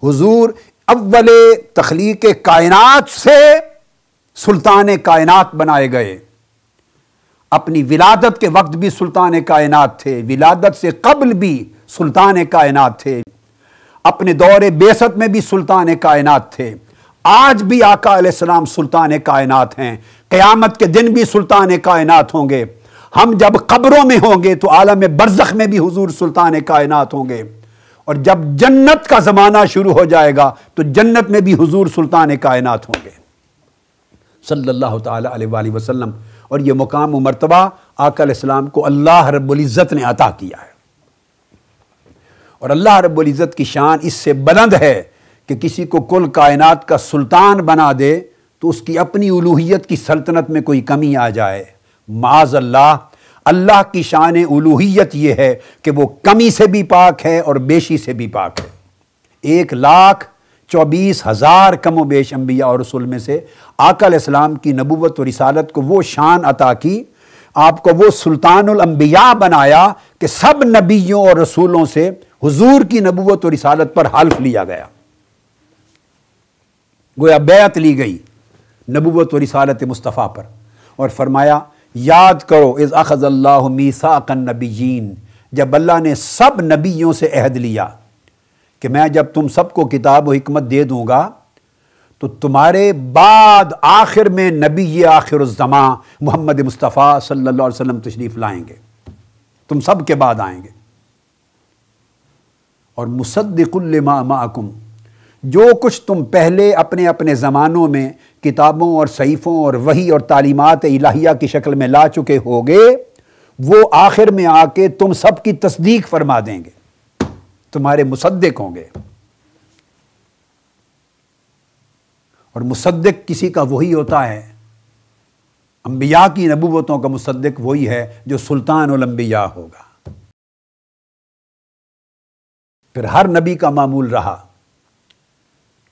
حضور اول تخلیق کائنات سے سلطان کائنات بنائے گئے، اپنی ولادت کے وقت بھی سلطان کائنات تھے، ولادت سے قبل بھی سلطان کائنات تھے، اپنے دور بعثت میں بھی سلطان کائنات تھے، آج بھی آقا علیہ السلام سلطان کائنات ہیں، قیامت کے دن بھی سلطان کائنات ہوں گے، ہم جب قبروں میں ہوں گے تو عالم برزخ میں بھی حضور سلطان کائنات ہوں گے، اور جب جنت کا زمانہ شروع ہو جائے گا تو جنت میں بھی حضور سلطان کائنات ہوں گے صلی اللہ تعالی علیہ وآلہ وسلم۔ اور یہ مقام و مرتبہ آقا علیہ السلام کو اللہ رب العزت نے عطا کیا ہے، اور اللہ رب العزت کی شان اس سے بلند ہے کہ کسی کو کل کائنات کا سلطان بنا دے تو اس کی اپنی الوہیت کی سلطنت میں کوئی کمی آ جائے، معاذ اللہ۔ اللہ کی شان الوہیت یہ ہے کہ وہ کمی سے بھی پاک ہے اور بیشی سے بھی پاک ہے۔ 1,24,000 کم و بیش انبیاء اور رسول میں سے آقا علیہ السلام کی نبوت و رسالت کو وہ شان عطا کی، آپ کو وہ سلطان الانبیاء بنایا کہ سب نبیوں اور رسولوں سے حضور کی نبوت و رسالت پر حلف لیا گیا، گویا بیعت لی گئی نبوت و رسالت مصطفیٰ پر، اور فرمایا یاد کرو اذ اخذ اللہ میثاق النبیین، جب اللہ نے سب نبیوں سے عہد لیا کہ میں جب تم سب کو کتاب و حکمت دے دوں گا تو تمہارے بعد آخر میں نبی آخر الزماں محمد مصطفیٰ صلی اللہ علیہ وسلم تشریف لائیں گے، تم سب کے بعد آئیں گے، اور مصدق لما معکم، جو کچھ تم پہلے اپنے اپنے زمانوں میں کتابوں اور صحیفوں اور وحی اور تعلیمات الہیہ کی شکل میں لا چکے ہوگے، وہ آخر میں آ کے تم سب کی تصدیق فرما دیں گے، تمہارے مصدق ہوں گے۔ اور مصدق کسی کا وہی ہوتا ہے، انبیاء کی نبوتوں کا مصدق وہی ہے جو سلطان الانبیاء ہوگا۔ پھر ہر نبی کا معمول رہا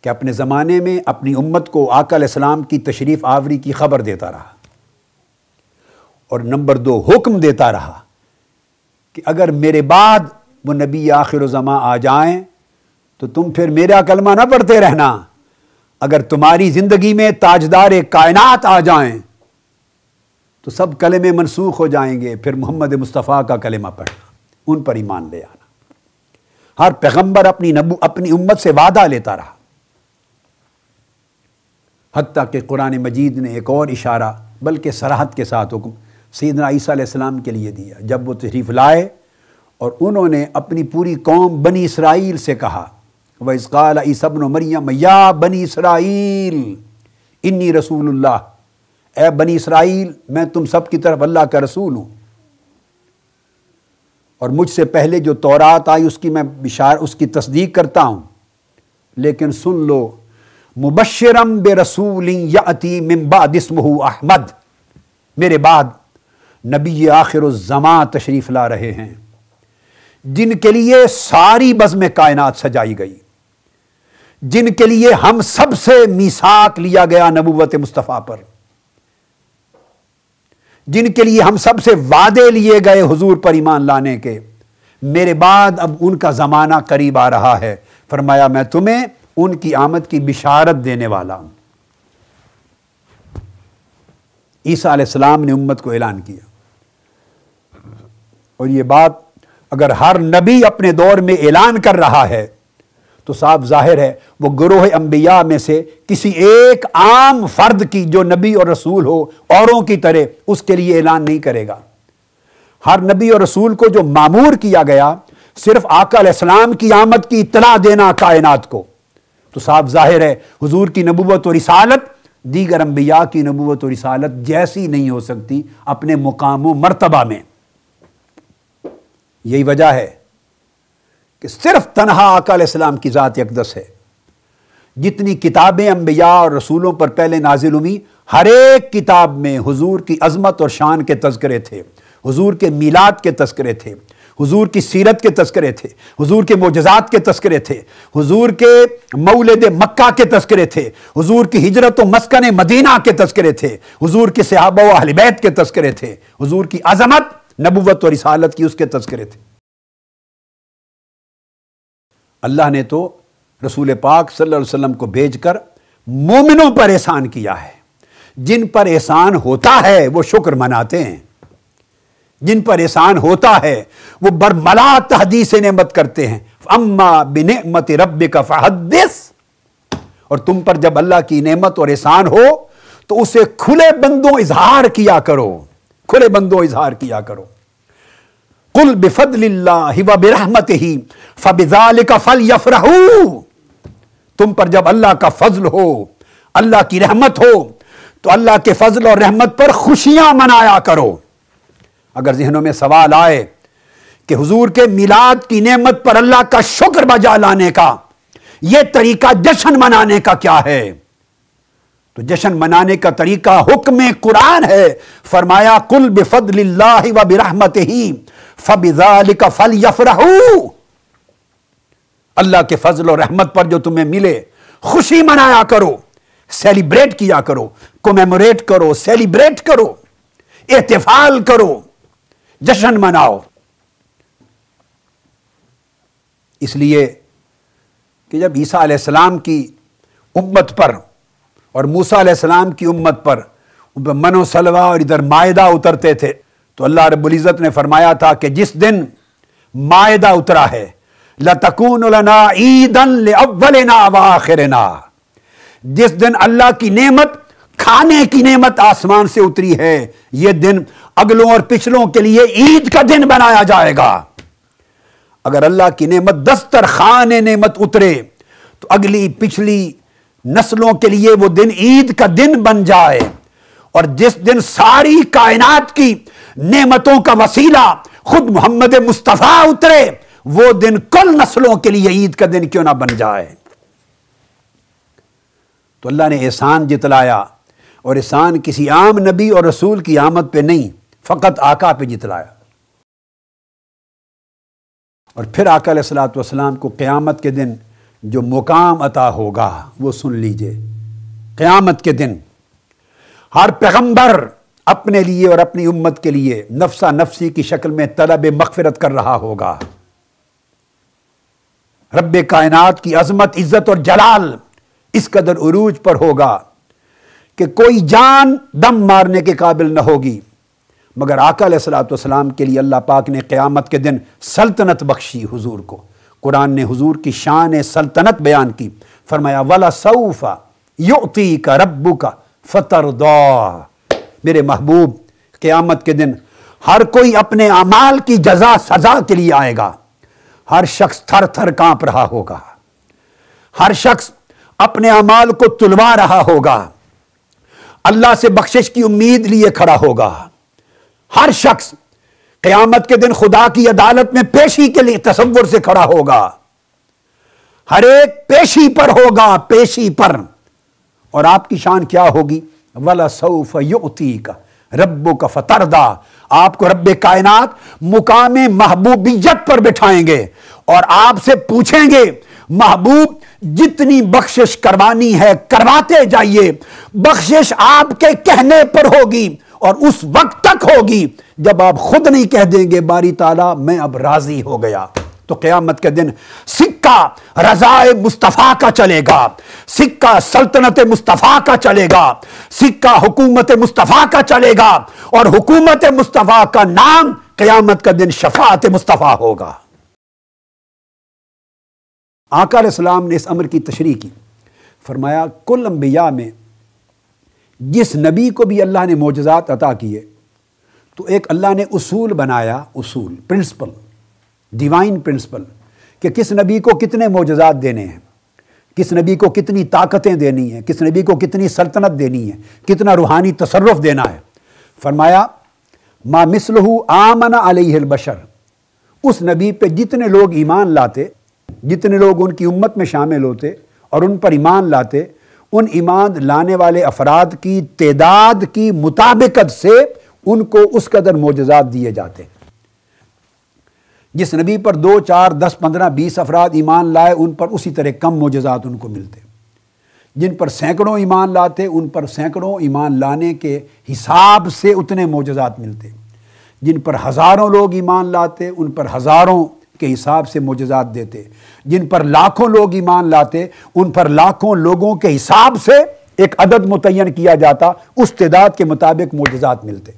کہ اپنے زمانے میں اپنی امت کو آقا علیہ السلام کی تشریف آوری کی خبر دیتا رہا، اور نمبر 2 حکم دیتا رہا کہ اگر میرے بعد وہ نبی آخر الزماں آ جائیں تو تم پھر میرا کلمہ نہ پڑھتے رہنا، اگر تمہاری زندگی میں تاجدار کائنات آ جائیں تو سب کلمے منسوخ ہو جائیں گے، پھر محمد مصطفیٰ کا کلمہ پڑھنا، ان پر ایمان لے آنا۔ ہر پیغمبر اپنی امت سے وعدہ لیتا رہا، حتیٰ کہ قرآن مجید نے ایک اور اشارہ بلکہ صراحت کے ساتھ حکم سیدنا عیسیٰ علیہ السلام کے لیے دیا، جب وہ تشریف لائے اور انہوں نے اپنی پوری قوم بنی اسرائیل سے کہا وَإِذْ قَالَ عِيسَى ابْنُ مَرْيَمَ يَا بَنِي اسرائیل انی رسول اللہ، اے بنی اسرائیل میں تم سب کی طرف اللہ کا رسول ہوں، اور مجھ سے پہلے جو تورات آئی اس کی تصدیق کرتا ہوں، لیکن سن لو مبشرم برسول یأتی من بعد اسمہ احمد، میرے بعد نبی آخر الزماں تشریف لا رہے ہیں جن کے لیے ساری بزم کائنات سجائی گئی، جن کے لیے ہم سب سے میثاق لیا گیا نبوت مصطفیٰ پر، جن کے لیے ہم سب سے وعدے لیے گئے حضور پر ایمان لانے کے، میرے بعد اب ان کا زمانہ قریب آ رہا ہے، فرمایا میں تمہیں ان کی آمد کی بشارت دینے والا ہوں۔ عیسیٰ علیہ السلام نے امت کو اعلان کیا، اور یہ بات اگر ہر نبی اپنے دور میں اعلان کر رہا ہے تو صاف ظاہر ہے وہ گروہ انبیاء میں سے کسی ایک عام فرد کی جو نبی اور رسول ہو اوروں کی طرح اس کے لیے اعلان نہیں کرے گا۔ ہر نبی اور رسول کو جو مامور کیا گیا صرف آقا علیہ السلام کی آمد کی اطلاع دینا کائنات کو، تو صاف ظاہر ہے حضور کی نبوت و رسالت دیگر انبیاء کی نبوت و رسالت جیسی نہیں ہو سکتی اپنے مقام و مرتبہ میں۔ یہی وجہ ہے کہ صرف تنہا آقا علیہ السلام کی ذات اقدس ہے۔ جتنی کتابیں انبیاء اور رسولوں پر پہلے نازل ہوئی، ہر ایک کتاب میں حضور کی عظمت اور شان کے تذکرے تھے، حضور کے میلاد کے تذکرے تھے، حضور کی سیرت کے تذکرے تھے، حضور کے معجزات کے تذکرے تھے، حضور کے مولد مکہ کے تذکرے تھے، حضور کی ہجرت و مسکن مدینہ کے تذکرے تھے، حضور کے صحابہ و اہل بیت کے تذکرے تھے، حضور کی عظمت نبوت و رسالت کی اس کے تذکرے تھے۔ اللہ نے تو رسول پاک صلی اللہ علیہ وسلم کو بھیج کر مومنوں پر احسان کیا ہے۔ جن پر احسان ہوتا ہے وہ شکر مناتے ہیں، جن پر احسان ہوتا ہے وہ برملا تحدیث نعمت کرتے ہیں۔ اما بنعمت ربک فحدث، اور تم پر جب اللہ کی نعمت اور احسان ہو تو اسے کھلے بندوں اظہار کیا کرو، کھلے بندوں اظہار کیا کرو۔ قل بفضل اللہ وبرحمتہ فبذلک فلیفرحوا، تم پر جب اللہ کا فضل ہو، اللہ کی رحمت ہو تو اللہ کے فضل اور رحمت پر خوشیاں منایا کرو۔ اگر ذہنوں میں سوال آئے کہ حضور کے میلاد کی نعمت پر اللہ کا شکر بجا لانے کا یہ طریقہ جشن منانے کا کیا ہے، تو جشن منانے کا طریقہ حکم قرآن ہے۔ فرمایا قل بفضل اللہ وبرحمتہ فبذلک فلیفرحوا، اللہ کے فضل اور رحمت پر جو تمہیں ملے خوشی منایا کرو، سیلیبریٹ کیا کرو، کومیموریٹ کرو، سیلیبریٹ کرو، احتفال کرو، جشن مناؤ۔ اس لیے کہ جب عیسیٰ علیہ السلام کی امت پر اور موسیٰ علیہ السلام کی امت پر ان پہ من و سلوہ اور ادھر مائدہ اترتے تھے تو اللہ رب العزت نے فرمایا تھا کہ جس دن مائدہ اترا ہے لَتَكُونُ لَنَا عِيدًا لِأَوَّلِنَا وَآخِرِنَا، جس دن اللہ کی نعمت، کھانے کی نعمت آسمان سے اتری ہے، یہ دن اگلوں اور پچھلوں کے لیے عید کا دن بنایا جائے گا۔ اگر اللہ کی نعمت دسترخوان نعمت اترے تو اگلی پچھلی نسلوں کے لیے وہ دن عید کا دن بن جائے، اور جس دن ساری کائنات کی نعمتوں کا وسیلہ خود محمد مصطفیٰ اترے، وہ دن کل نسلوں کے لیے عید کا دن کیوں نہ بن جائے۔ تو اللہ نے احسان جتلایا، اور احسان کسی عام نبی اور رسول کی آمد پہ نہیں، فقط آقا پہ جتلایا۔ اور پھر آقا علیہ الصلوۃ والسلام کو قیامت کے دن جو مقام عطا ہوگا وہ سن لیجئے۔ قیامت کے دن ہر پیغمبر اپنے لیے اور اپنی امت کے لیے نفسا نفسی کی شکل میں طلب مغفرت کر رہا ہوگا۔ رب کائنات کی عظمت، عزت اور جلال اس قدر عروج پر ہوگا کہ کوئی جان دم مارنے کے قابل نہ ہوگی، مگر آقا علیہ الصلوۃ والسلام کے لیے اللہ پاک نے قیامت کے دن سلطنت بخشی حضور کو۔ قرآن نے حضور کی شان سلطنت بیان کی، فرمایا وَلَسَوْفَ يُعْطِيكَ رَبُّكَ فَتَرْضَىٰ، میرے محبوب قیامت کے دن ہر کوئی اپنے اعمال کی جزا سزا کے لیے آئے گا۔ ہر شخص تھر تھر کانپ رہا ہوگا، ہر شخص اپنے اعمال کو تلوا رہا ہوگا، اللہ سے بخشش کی امید لیے کھڑا ہوگا۔ ہر شخص قیامت کے دن خدا کی عدالت میں پیشی کے لیے تصور سے کھڑا ہوگا، ہر ایک پیشی پر ہوگا، پیشی پر۔ اور آپ کی شان کیا ہوگی؟ وَلَسَوْفَ يُعْطِيكَ رَبُّكَ فَتَرْضَىٰ، آپ کو رب کائنات مقام محبوبیت پر بٹھائیں گے اور آپ سے پوچھیں گے محبوب جتنی بخشش کروانی ہے کرواتے جائیے، بخشش آپ کے کہنے پر ہوگی اور اس وقت تک ہوگی جب آپ خود نہیں کہہ دیں گے باری تعالیٰ میں اب راضی ہو گیا۔ تو قیامت کے دن سکہ رضائے مصطفیٰ کا چلے گا، سکہ سلطنت مصطفیٰ کا چلے گا، سکہ حکومت مصطفیٰ کا چلے گا، اور حکومت مصطفیٰ کا نام قیامت کا دن شفاعت مصطفیٰ ہوگا۔ آقا علیہ السلام نے اس امر کی تشریح کی، فرمایا کل انبیاء میں جس نبی کو بھی اللہ نے معجزات عطا کیے تو ایک اللہ نے اصول بنایا، اصول، پرنسپل، ڈیوائن پرنسپل، کہ کس نبی کو کتنے معجزات دینے ہیں، کس نبی کو کتنی طاقتیں دینی ہیں، کس نبی کو کتنی سلطنت دینی ہے، کتنا روحانی تصرف دینا ہے۔ فرمایا ما مثلہ آمن علیہ البشر، اس نبی پہ جتنے لوگ ایمان لاتے، جتنے لوگ ان کی امت میں شامل ہوتے اور ان پر ایمان لاتے، ان ایمان لانے والے افراد کی تعداد کی مطابقت سے ان کو اس قدر معجزات دیے جاتے۔ جس نبی پر 2 4 10 15 20 افراد ایمان لائے ان پر اسی طرح کم معجزات ان کو ملتے، جن پر سینکڑوں ایمان لاتے ان پر سینکڑوں ایمان لانے کے حساب سے اتنے معجزات ملتے، جن پر ہزاروں لوگ ایمان لاتے ان پر ہزاروں کے حساب سے معجزات دیتے، جن پر لاکھوں لوگ ایمان لاتے ان پر لاکھوں لوگوں کے حساب سے ایک عدد متعین کیا جاتا، اس تعداد کے مطابق معجزات ملتے۔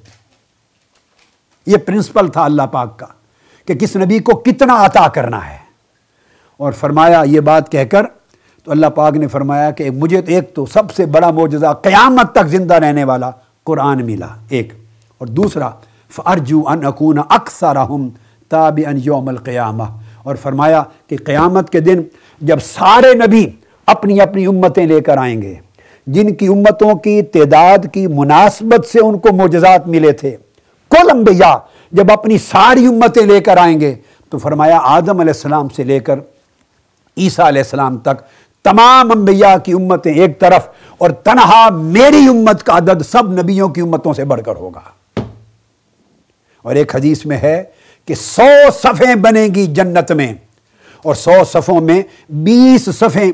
یہ پرنسپل تھا اللہ پاک کا کہ کس نبی کو کتنا عطا کرنا ہے۔ اور فرمایا یہ بات کہہ کر تو اللہ پاک نے فرمایا کہ مجھے ایک تو سب سے بڑا معجزہ قیامت تک زندہ رہنے والا قرآن ملا ایک، اور دوسرا فَأَرْجُو أَنْ أَكُونَ أَكْثَرَهُمْ تَابِعًا يَوْمَ الْقِيَامَةِ، اور فرمایا کہ قیامت کے دن جب سارے نبی اپنی اپنی امتیں لے کر آئیں گے، جن کی امتوں کی تعداد کی مناسبت سے ان کو معجزات ملے تھے، کل انبیاء جب اپنی ساری امتیں لے کر آئیں گے تو فرمایا آدم علیہ السلام سے لے کر عیسیٰ علیہ السلام تک تمام انبیاء کی امتیں ایک طرف، اور تنہا میری امت کا عدد سب نبیوں کی امتوں سے بڑھ کر ہوگا۔ اور ایک حدیث میں ہے کہ 100 صفیں بنیں گی جنت میں، اور 100 صفوں میں 20 صفیں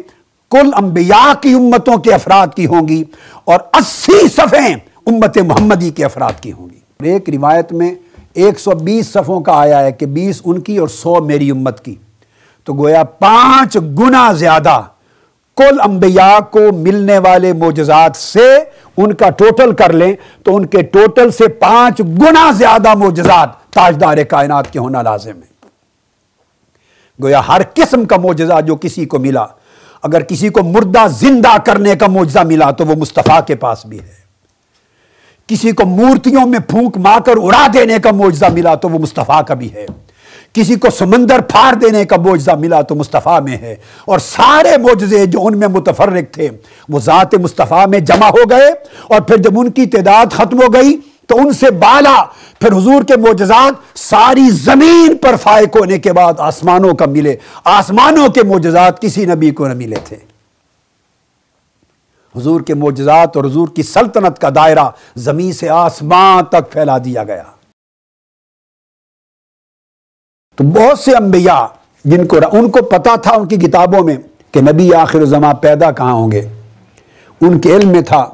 کل انبیاء کی امتوں کے افراد کی ہوں گی، اور 80 صفیں امت محمدی کے افراد کی ہوں گی۔ ایک روایت میں 120 صفوں کا آیا ہے کہ 20 ان کی اور 100 میری امت کی، تو گویا 5 گنا زیادہ کل انبیاء کو ملنے والے معجزات سے ان کا ٹوٹل کر لیں تو ان کے ٹوٹل سے 5 گنا زیادہ معجزات تاجدار کائنات کے ہونا لازم ہے۔ گویا ہر قسم کا معجزہ جو کسی کو ملا، اگر کسی کو مردہ زندہ کرنے کا معجزہ ملا تو وہ مصطفیٰ کے پاس بھی ہے، کسی کو مورتیوں میں پھونک مار کر اڑا دینے کا معجزہ ملا تو وہ مصطفیٰ کا بھی ہے، کسی کو سمندر پھاڑ دینے کا معجزہ ملا تو مصطفیٰ میں ہے، اور سارے معجزے جو ان میں متفرق تھے وہ ذات مصطفیٰ میں جمع ہو گئے، اور پھر جب ان کی تعداد ختم ہو گئی تو ان سے بالا پھر حضور کے معجزات ساری زمین پر فائق ہونے کے بعد آسمانوں کا ملے۔ آسمانوں کے معجزات کسی نبی کو نہ ملے تھے۔ حضور کے معجزات اور حضور کی سلطنت کا دائرہ زمین سے آسمان تک پھیلا دیا گیا۔ تو بہت سے انبیاء جن کو ان کو پتا تھا ان کی کتابوں میں کہ نبی آخر الزمان پیدا کہاں ہوں گے، ان کے علم میں تھا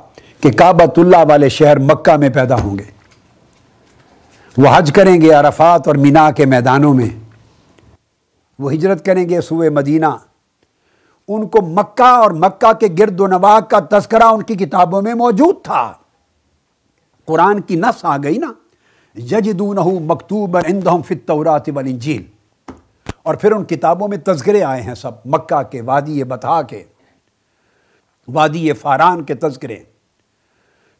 کہ کعبۃ اللہ والے شہر مکہ میں پیدا ہوں گے، وہ حج کریں گے عرفات اور مینا کے میدانوں میں، وہ ہجرت کریں گے سوئے مدینہ۔ ان کو مکہ اور مکہ کے گرد و نواح کا تذکرہ ان کی کتابوں میں موجود تھا۔ قرآن کی نص آ گئی نا، یجدونہ مکتوبا عندہم فی التوراۃ والانجیل، اور پھر ان کتابوں میں تذکرے آئے ہیں سب مکہ کے، وادی بطحا کے، وادی فاران کے تذکرے۔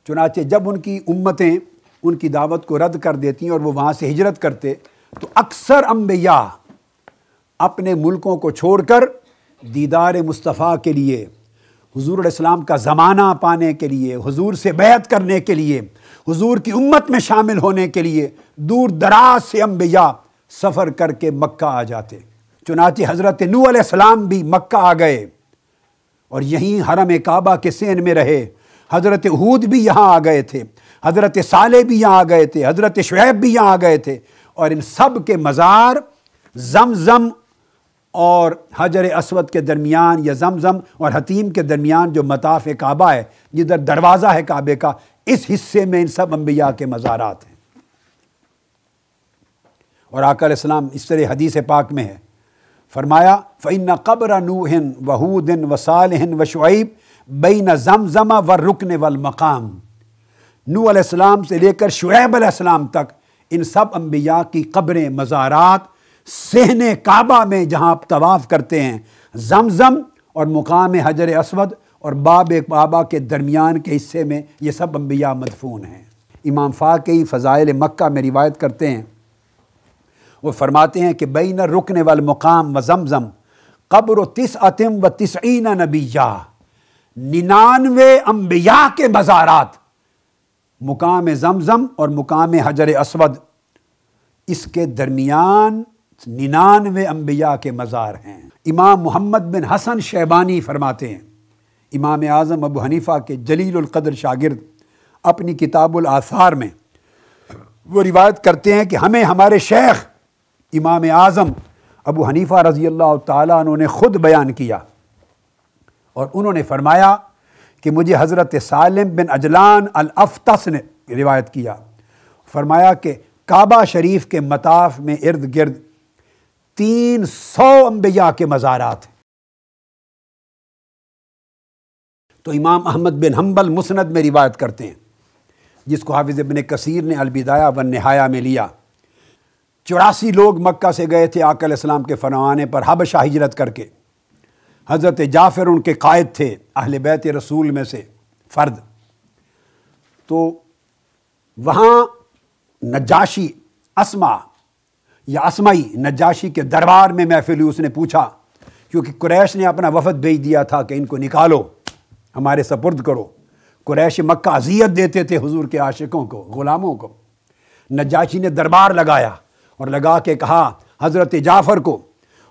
چنانچہ جب ان کی امتیں ان کی دعوت کو رد کر دیتی اور وہ وہاں سے ہجرت کرتے تو اکثر انبیاء اپنے ملکوں کو چھوڑ کر دیدار مصطفیٰ کے لیے، حضور علیہ السلام کا زمانہ پانے کے لیے، حضور سے بیعت کرنے کے لیے، حضور کی امت میں شامل ہونے کے لیے دور دراز سے انبیاء سفر کر کے مکہ آ جاتے۔ چنانچہ حضرت نوح علیہ السلام بھی مکہ آ گئے اور یہیں حرم کعبہ کے سین میں رہے۔ حضرت ہود بھی یہاں آ گئے تھے، حضرت صالح بھی یہاں آ گئے تھے، حضرت شعیب بھی یہاں آ گئے تھے، اور ان سب کے مزار زمزم اور حجر اسود کے درمیان یا زمزم اور حتیم کے درمیان جو مطاف کعبہ ہے، جدھر دروازہ ہے کعبے کا، اس حصے میں ان سب انبیاء کے مزارات ہیں۔ اور آقا علیہ السلام اس طرح حدیث پاک میں ہے، فرمایا فَإِنَّ قَبْرَ نُوحٍ وَہُودٍ وَصَالِحٍ وَشُعَیْبٍ بَیْنَ زَمْزَمَ وَالرُّکْنِ وَالْمَقَامِ۔ نوح علیہ السلام سے لے کر شعیب علیہ السلام تک ان سب انبیاء کی قبریں، مزارات صحن کعبہ میں جہاں آپ طواف کرتے ہیں، زمزم اور مقام حجر اسود اور باب کعبہ کے درمیان کے حصے میں یہ سب انبیاء مدفون ہیں۔ امام فاقی فضائل مکہ میں روایت کرتے ہیں، وہ فرماتے ہیں کہ بین الرکن والمقام وزمزم قبر 99 نبیہ، 99 انبیاء کے مزارات مقام زمزم اور مقام حجر اسود، اس کے درمیان 99 انبیاء کے مزار ہیں۔ امام محمد بن حسن شیبانی فرماتے ہیں، امام اعظم ابو حنیفہ کے جلیل القدر شاگرد، اپنی کتاب الآثار میں وہ روایت کرتے ہیں کہ ہمیں ہمارے شیخ امام اعظم ابو حنیفہ رضی اللہ تعالیٰ عنہ نے خود بیان کیا، اور انہوں نے فرمایا کہ مجھے حضرت سالم بن عجلان الافطس نے روایت کیا، فرمایا کہ کعبہ شریف کے مطاف میں ارد گرد 300 انبیاء کے مزارات ہیں۔ تو امام احمد بن حنبل مسند میں روایت کرتے ہیں، جس کو حافظ ابن کثیر نے البدایہ والنہایہ میں لیا۔ 84 لوگ مکہ سے گئے تھے آقا علیہ السلام کے فرمانے پر حبشہ ہجرت کر کے۔ حضرت جعفر ان کے قائد تھے، اہل بیت رسول میں سے فرد۔ تو وہاں نجاشی اسما یا اسمائی نجاشی کے دربار میں محفل ہوئی۔ اس نے پوچھا، کیونکہ قریش نے اپنا وفد بھیج دیا تھا کہ ان کو نکالو، ہمارے سپرد کرو۔ قریش مکہ اذیت دیتے تھے حضور کے عاشقوں کو، غلاموں کو۔ نجاشی نے دربار لگایا اور لگا کے کہا حضرت جعفر کو،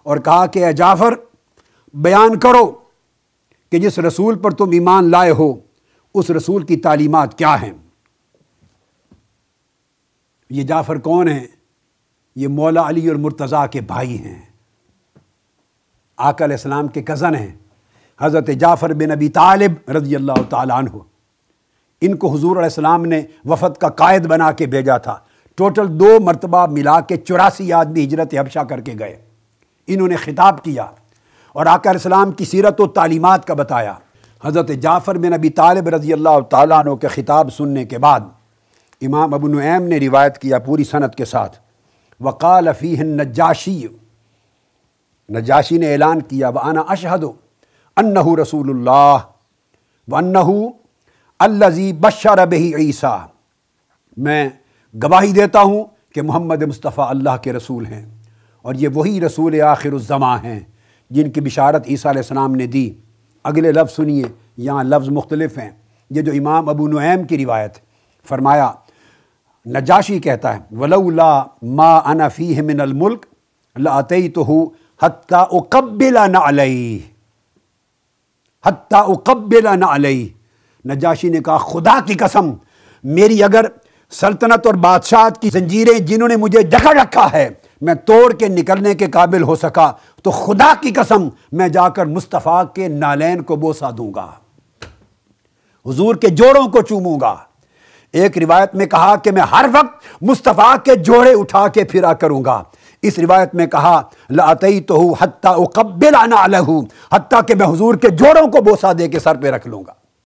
اور کہا کہ اے جعفر بیان کرو کہ جس رسول پر تم ایمان لائے ہو اس رسول کی تعلیمات کیا ہیں۔ یہ جعفر کون ہیں؟ یہ مولا علی اور مرتضیٰ کے بھائی ہیں، آقا علیہ السلام کے کزن ہیں، حضرت جعفر بن ابی طالب رضی اللہ تعالیٰ عنہ۔ ان کو حضور علیہ السلام نے وفد کا قائد بنا کے بھیجا تھا۔ ٹوٹل 2 مرتبہ ملا کے 84 آدمی ہجرت حبشہ کر کے گئے۔ انہوں نے خطاب کیا اور آقا علیہ السلام کی سیرت و تعلیمات کا بتایا۔ حضرت جعفر بن ابی طالب رضی اللہ تعالیٰ عنہ کے خطاب سننے کے بعد امام ابو نعیم نے روایت کیا پوری سند کے ساتھ، وقال فیہ النجاشی، نجاشی نے اعلان کیا، وانا اشہد انہ رسول اللہ وانہ الذی بشر بہ عیسیٰ، میں گواہی دیتا ہوں کہ محمد مصطفیٰ اللہ کے رسول ہیں اور یہ وہی رسول آخر الزماں ہیں جن کی بشارت عیسیٰ علیہ السلام نے دی۔ اگلے لفظ سنیے، یہاں لفظ مختلف ہیں۔ یہ جو امام ابو نعیم کی روایت، فرمایا نجاشی کہتا ہے ولولا ما انا فیہ من الملک لاتیتہ حتی اقبل نعلیہ، حتی اقبل نعلیہ۔ نجاشی نے کہا خدا کی قسم، میری اگر سلطنت اور بادشاہت کی زنجیریں جنہوں نے مجھے جکڑ رکھا ہے میں توڑ کے نکلنے کے قابل ہو سکا تو خدا کی قسم میں جا کر مصطفیٰ کے نالین کو بوسہ دوں گا، حضور کے جوڑوں کو چوموں گا۔ ایک روایت میں کہا کہ میں ہر وقت مصطفیٰ کے جوڑے اٹھا کے پھرا کروں گا۔ اس روایت میں کہا لاتیتہ حتی اقبل نعلہ، حتیٰ کہ میں حضور کے جوڑوں کو بوسہ دے کے سر پہ رکھ لوں گا۔